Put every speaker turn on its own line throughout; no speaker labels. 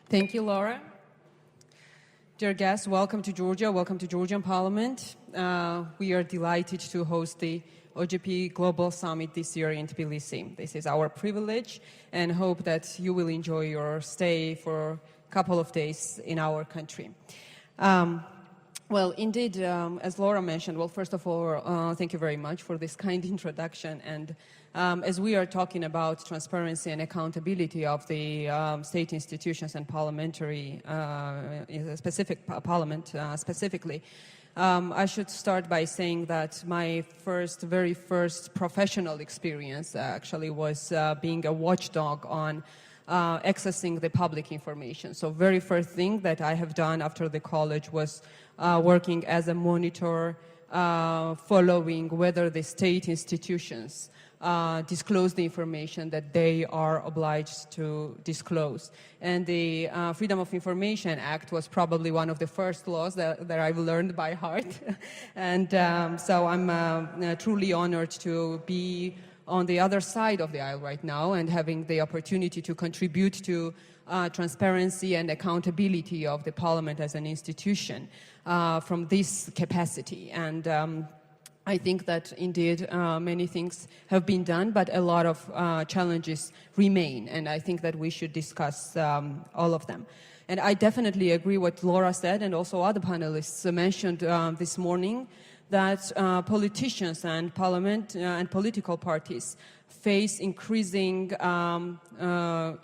Thank you, Laura. Dear guests, welcome to Georgia. Welcome to Georgian Parliament. We are delighted to host the OGP Global Summit this year in Tbilisi. This is our privilege and hope that you will enjoy your stay for a couple of days in our country. Well, indeed, as Laura mentioned, well, first of all, thank you very much for this kind introduction. And as we are talking about transparency and accountability of the state institutions and parliamentary, specifically, I should start by saying that my very first professional experience actually was being a watchdog on accessing the public information. So very first thing that I have done after the college was working as a monitor, following whether the state institutions disclose the information that they are obliged to disclose. And the Freedom of Information Act was probably one of the first laws that I've learned by heart. And so I'm truly honored to be on the other side of the aisle right now and having the opportunity to contribute to transparency and accountability of the parliament as an institution from this capacity. And I think that indeed many things have been done, but a lot of challenges remain, and I think that we should discuss all of them. And I definitely agree what Laura said, and also other panelists mentioned this morning, that politicians and parliament and political parties face increasing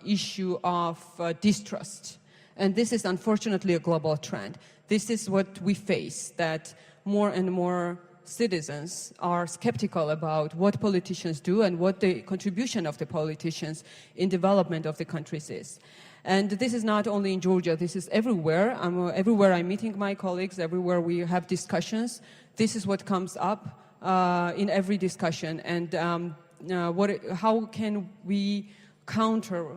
issue of distrust. And this is unfortunately a global trend. This is what we face, that more and more citizens are skeptical about what politicians do and what the contribution of the politicians in development of the countries is. And this is not only in Georgia, this is everywhere. Everywhere I'm meeting my colleagues, everywhere we have discussions, this is what comes up in every discussion. And how can we counter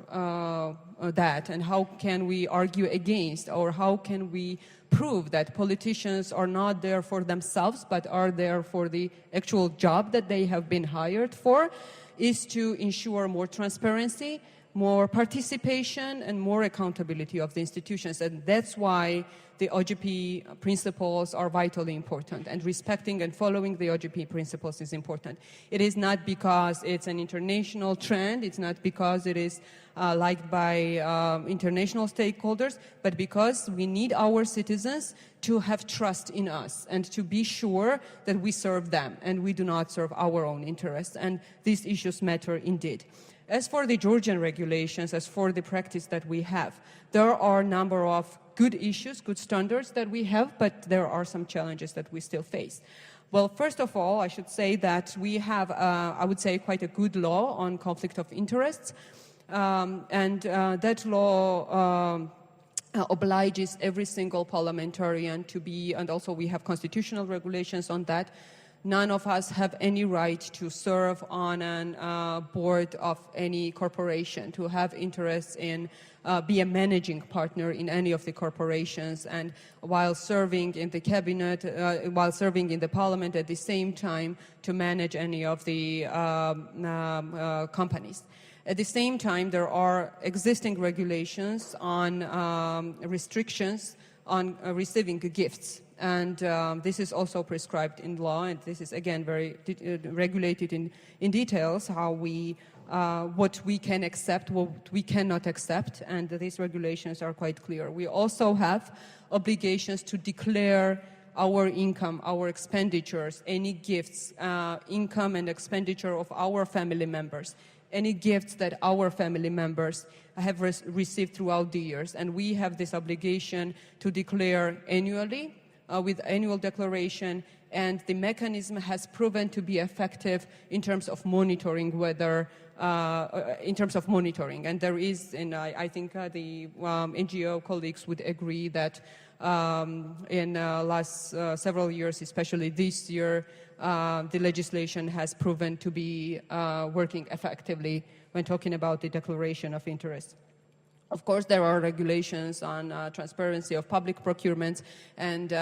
that, and how can we argue against, or how can we prove that politicians are not there for themselves but are there for the actual job that they have been hired for, is to ensure more transparency, more participation, and more accountability of the institutions. And that's why the OGP principles are vitally important, and respecting and following the OGP principles is important. It is not because it's an international trend, it's not because it is liked by international stakeholders, but because we need our citizens to have trust in us and to be sure that we serve them and we do not serve our own interests. And these issues matter indeed. As for the Georgian regulations, as for the practice that we have, there are a number of good issues, good standards that we have, but there are some challenges that we still face. Well, first of all, I should say that we have, I would say, quite a good law on conflict of interests. And that law obliges every single parliamentarian to be, and also we have constitutional regulations on that. None of us have any right to serve on a board of any corporation, to have interests in, be a managing partner in any of the corporations, and while serving in the cabinet, while serving in the parliament at the same time to manage any of the companies. At the same time, there are existing regulations on restrictions on receiving gifts. And this is also prescribed in law, and this is again very regulated in details, how we, what we can accept, what we cannot accept, and these regulations are quite clear. We also have obligations to declare our income, our expenditures, any gifts, income and expenditure of our family members, any gifts that our family members have received throughout the years. And we have this obligation to declare annually, with annual declaration, and the mechanism has proven to be effective in terms of monitoring whether, and there is, and I think the NGO colleagues would agree that in last several years, especially this year, the legislation has proven to be working effectively when talking about the declaration of interest. Of course, there are regulations on transparency of public procurement, and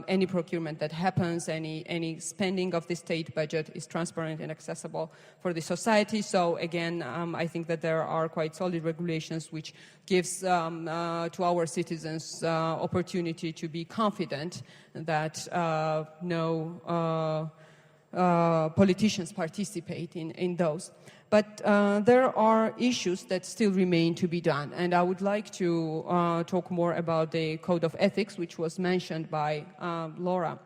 any procurement that happens, any spending of the state budget is transparent and accessible for the society. So again, I think that there are quite solid regulations which gives to our citizens opportunity to be confident that no politicians participate in those. But there are issues that still remain to be done, and I would like to talk more about the Code of Ethics, which was mentioned by Laura.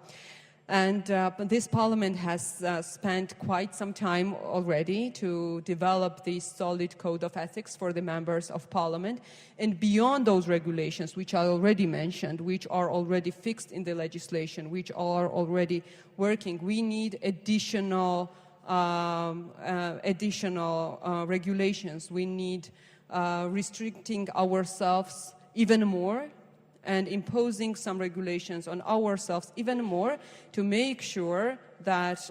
And this Parliament has spent quite some time already to develop this solid Code of Ethics for the members of Parliament. And beyond those regulations, which I already mentioned, which are already fixed in the legislation, which are already working, we need additional regulations. We need restricting ourselves even more and imposing some regulations on ourselves even more to make sure that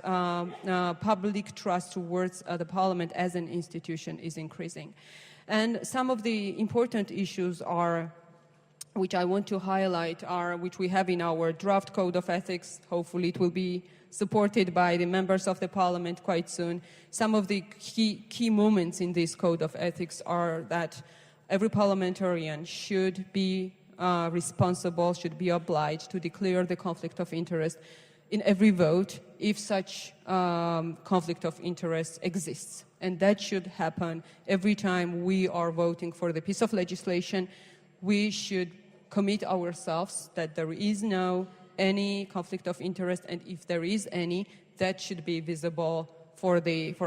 public trust towards the Parliament as an institution is increasing. And some of the important issues are, which I want to highlight, are which we have in our draft Code of Ethics. Hopefully it will be supported by the members of the Parliament quite soon. Some of the key moments in this Code of Ethics are that every parliamentarian should be responsible, should be obliged to declare the conflict of interest in every vote if such conflict of interest exists. And that should happen every time we are voting for the piece of legislation. We should commit ourselves that there is no any conflict of interest, and if there is any, that should be visible for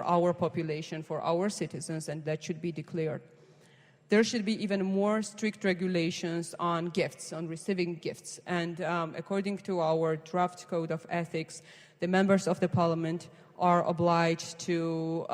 our population, for our citizens, and that should be declared. There should be even more strict regulations on gifts, on receiving gifts. And according to our draft Code of Ethics, the members of the Parliament are obliged to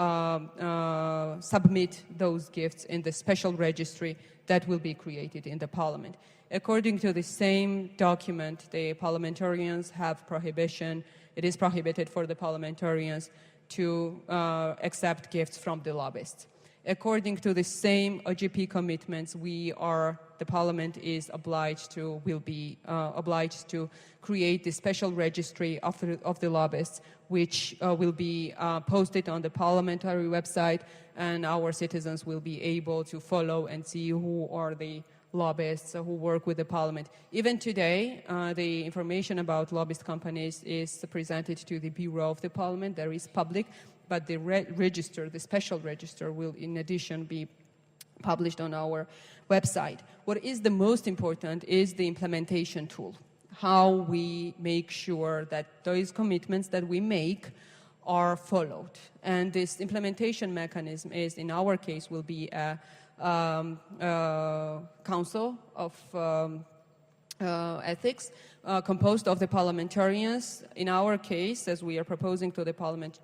submit those gifts in the special registry that will be created in the Parliament. According to the same document, the parliamentarians have prohibition. It is prohibited for the parliamentarians to accept gifts from the lobbyists. According to the same OGP commitments, the Parliament is obliged to, will be obliged to create the special registry of the lobbyists, which will be posted on the parliamentary website, and our citizens will be able to follow and see who are the lobbyists who work with the Parliament. Even today, the information about lobbyist companies is presented to the Bureau of the Parliament. There is public, but the register, the special register, will in addition be published on our website. What is the most important is the implementation tool. How we make sure that those commitments that we make are followed. And this implementation mechanism is, in our case, will be a council of ethics composed of the parliamentarians, in our case, as we are proposing to the Parliament,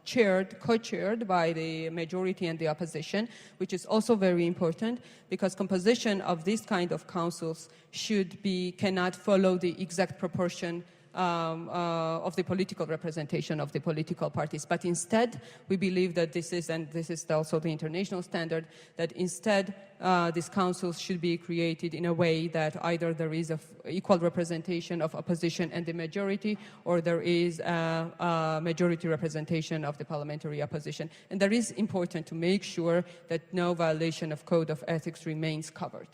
co-chaired by the majority and the opposition, which is also very important because composition of these kind of councils cannot follow the exact proportion of the political representation of the political parties. But instead, we believe that this is, and this is also the international standard, that instead these councils should be created in a way that either there is equal representation of opposition and the majority, or there is a majority representation of the parliamentary opposition. And that is important to make sure that no violation of Code of Ethics remains covered.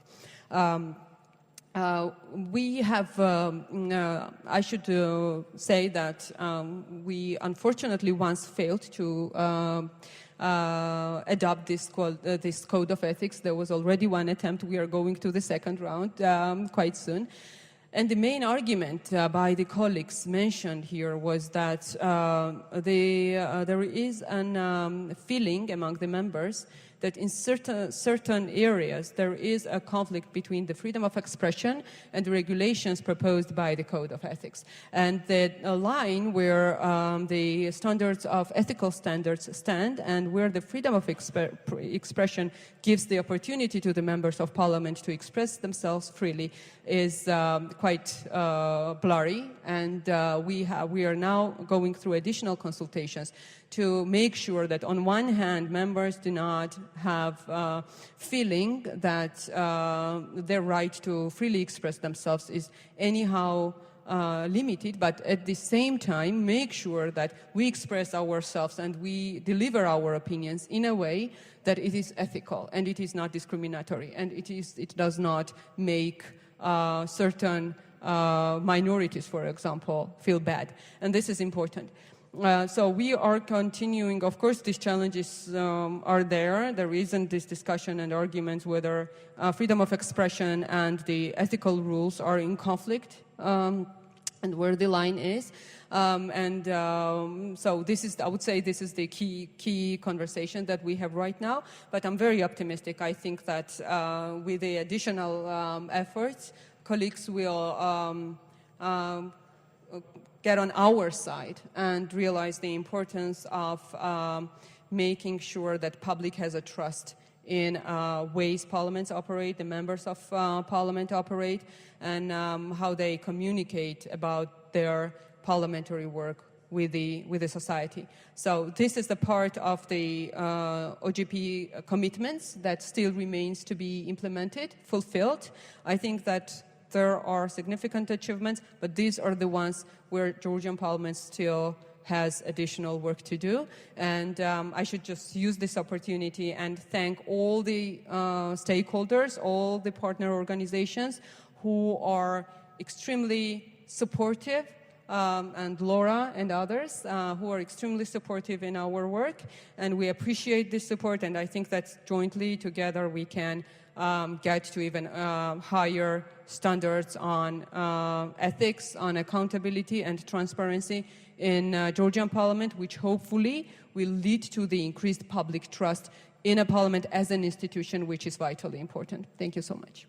We have, I should say that we unfortunately once failed to adopt this Code of Ethics. There was already one attempt. We are going to the second round quite soon. And the main argument by the colleagues mentioned here was that there is a feeling among the members that in certain areas there is a conflict between the freedom of expression and the regulations proposed by the Code of Ethics. And that a line where the standards of ethical standards stand and where the freedom of expression gives the opportunity to the members of Parliament to express themselves freely is quite blurry. And we are now going through additional consultations to make sure that on one hand, members do not have feeling that their right to freely express themselves is anyhow limited, but at the same time make sure that we express ourselves and we deliver our opinions in a way that it is ethical and it is not discriminatory and it does not make certain minorities, for example, feel bad. And this is important. So we are continuing, of course, these challenges are there. There isn't this discussion and arguments whether freedom of expression and the ethical rules are in conflict and where the line is. So this is, I would say, this is the key conversation that we have right now. But I'm very optimistic. I think that with the additional efforts, colleagues will get on our side and realize the importance of making sure that public has a trust in ways parliaments operate, the members of parliament operate, and how they communicate about their parliamentary work with the society. So this is the part of the OGP commitments that still remains to be implemented, fulfilled. I think that there are significant achievements, but these are the ones where Georgian parliament still has additional work to do. And I should just use this opportunity and thank all the stakeholders, all the partner organizations who are extremely supportive, and Laura and others who are extremely supportive in our work. And we appreciate this support, and I think that jointly together we can get to even higher standards on ethics, on accountability and transparency in Georgian parliament, which hopefully will lead to the increased public trust in a parliament as an institution, which is vitally important. Thank you so much.